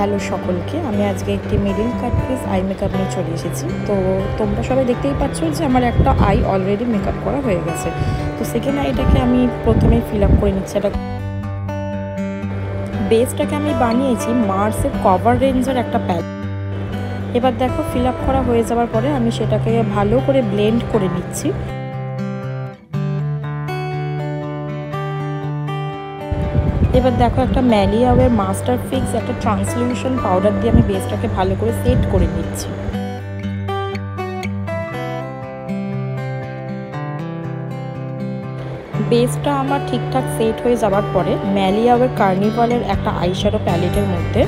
Hello সকলকে, আমি আজকে একটি মিডল কাট ক্রিজ আই মেকআপ নিয়ে চলে এসেছি। তো তোমরা সবাই দেখতেই পাচ্ছ যে আমার একটা আই অলরেডি মেকআপ করা হয়ে গেছে। তো সেকেন্ড আইটাকে আমি প্রথমেই ফিল আপ করে নিচ্ছি। এটা বেসটাকে আমি বানিয়েছি মার্সের কভার রেঞ্জের একটা প্যালেট। এবার দেখো ফিল আপ করা হয়ে যাওয়ার পরে আমি সেটাকে ভালো করে ব্লেন্ড করে নিচ্ছি। এবার দেখো একটা ম্যালিয়াওয়ের মাস্টার ফিক্স একটা ট্রান্সলিউশন পাউডার দিয়ে আমি বেসটাকে ভালো করে সেট করে নিচ্ছি। বেসটা আমার ঠিকঠাক সেট হয়ে যাওয়ার পরে ম্যালিয়াওয়ের কার্নিভালের একটা আইশ্যাডো প্যালেটের মধ্যে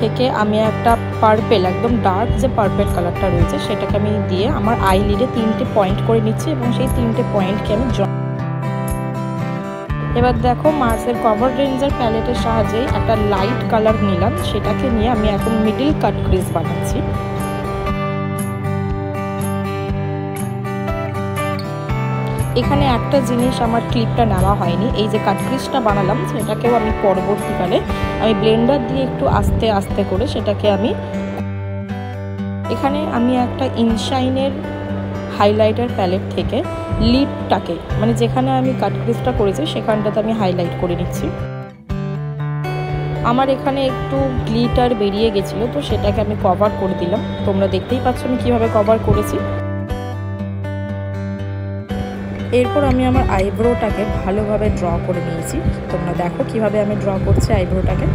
থেকে আমি একটা পার্পেল, একদম ডার্ক যে পার্পেল কালারটা রয়েছে সেটাকে আমি দিয়ে আমার আই লিডে 3টে পয়েন্ট করে নিচ্ছি এবং সেই 3টে পয়েন্টকে আমি এবার দেখো মার্সের কভার রেঞ্জের প্যালেটের সাহায্যে একটা লাইট কালার নিলাম, সেটাকে নিয়ে আমি এখন মিডল কাট ক্রিজ বানাচ্ছি। এখানে একটা জিনিস আমার ক্লিপটা নেওয়া হয়নি, এই যে কাট ক্রিজটা বানালাম সেটাকেও আমি পরবর্তীকালে আমি ব্লেন্ডার দিয়ে একটু আস্তে আস্তে করে সেটাকে এখানে আমি একটা ইনশাইনের হাইলাইটার প্যালেট থেকে লিপটাকে মানে যেখানে আমি কাট ক্রিজটা করেছি সেখানটাতে আমি হাইলাইট করে নিচ্ছি। আমার এখানে একটু গ্লিটার বেরিয়ে গেছিলো, তো সেটাকে আমি কভার করে দিলাম। তোমরা দেখতেই পাচ্ছ আমি কিভাবে কভার করেছি। এরপর আমি আমার আইব্রোটাকে ভালোভাবে ড্র করে নিয়েছি। তোমরা দেখো কিভাবে আমি ড্র করছি আইব্রোটাকে।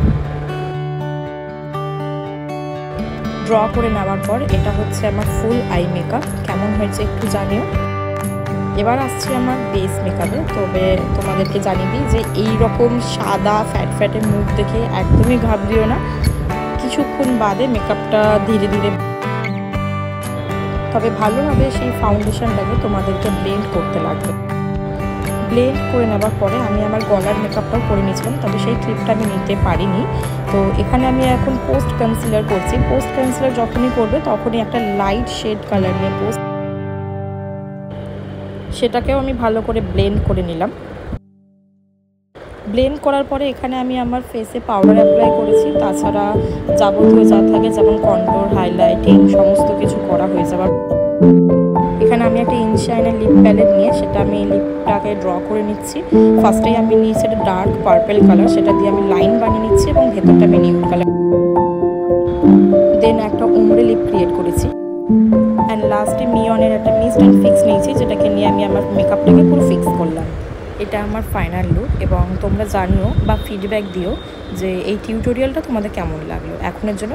ড্র করে নেওয়ার পর এটা হচ্ছে আমার ফুল আই মেকআপ। কেমন হয়েছে একটু জানিও। এবার আসছি আমার বেস মেকআপে। তবে তোমাদেরকে জানিয়ে দিই যে এই রকম সাদা ফ্যাটের মুখ দেখে একদমই ঘাবড়িও না, কিছুক্ষণ বাদে মেকআপটা ধীরে ধীরে তবে ভালোভাবে সেই ফাউন্ডেশনটাকে তোমাদেরকে ব্লেন্ড করতে লাগবে। ব্লেন্ড করে নেওয়ার পরে আমি আমার গলার মেকআপটাও করে নিয়েছিলাম, তবে সেই ক্লিপটা আমি নিতে পারিনি। তো এখানে আমি এখন পোস্ট কনসিলার করছি। পোস্ট কনসিলার যখনই করবে তখনই একটা লাইট শেড কালার নিয়ে সেটাকেও আমি ভালো করে ব্লেন্ড করে নিলাম। ব্লেন্ড করার পরে এখানে আমি আমার ফেসে পাউডার অ্যাপ্লাই করেছি। তাছাড়া যাবতীয় যা থাকে যেমন কন্ট্রোল, হাইলাইটিং সমস্ত কিছু করা হয়ে যাবার এখানে আমি একটা ইনশাইনের লিপ প্যালেট নিয়ে সেটা আমি লিপটাকে ড্র করে নিচ্ছি। ফার্স্টেই আমি নিয়েছি একটা ডার্ক পার্পেল কালার, সেটা দিয়ে আমি লাইন বানিয়ে নিচ্ছি এবং ভেতরটা আমি নিউড কালার, দেন একটা ওমরে লিপ ক্রিয়েট করেছি। অ্যান্ড লাস্টে মিয়নের একটা মিস্ট অ্যান্ড ফিক্স নিয়েছি, যেটাকে নিয়ে আমি আমার মেকআপটাকে পুরো ফিক্স করলাম। এটা আমার ফাইনাল লুক এবং তোমরা জানিও বা ফিডব্যাক দিও যে এই টিউটোরিয়ালটা তোমাদের কেমন লাগলো। এখনের জন্য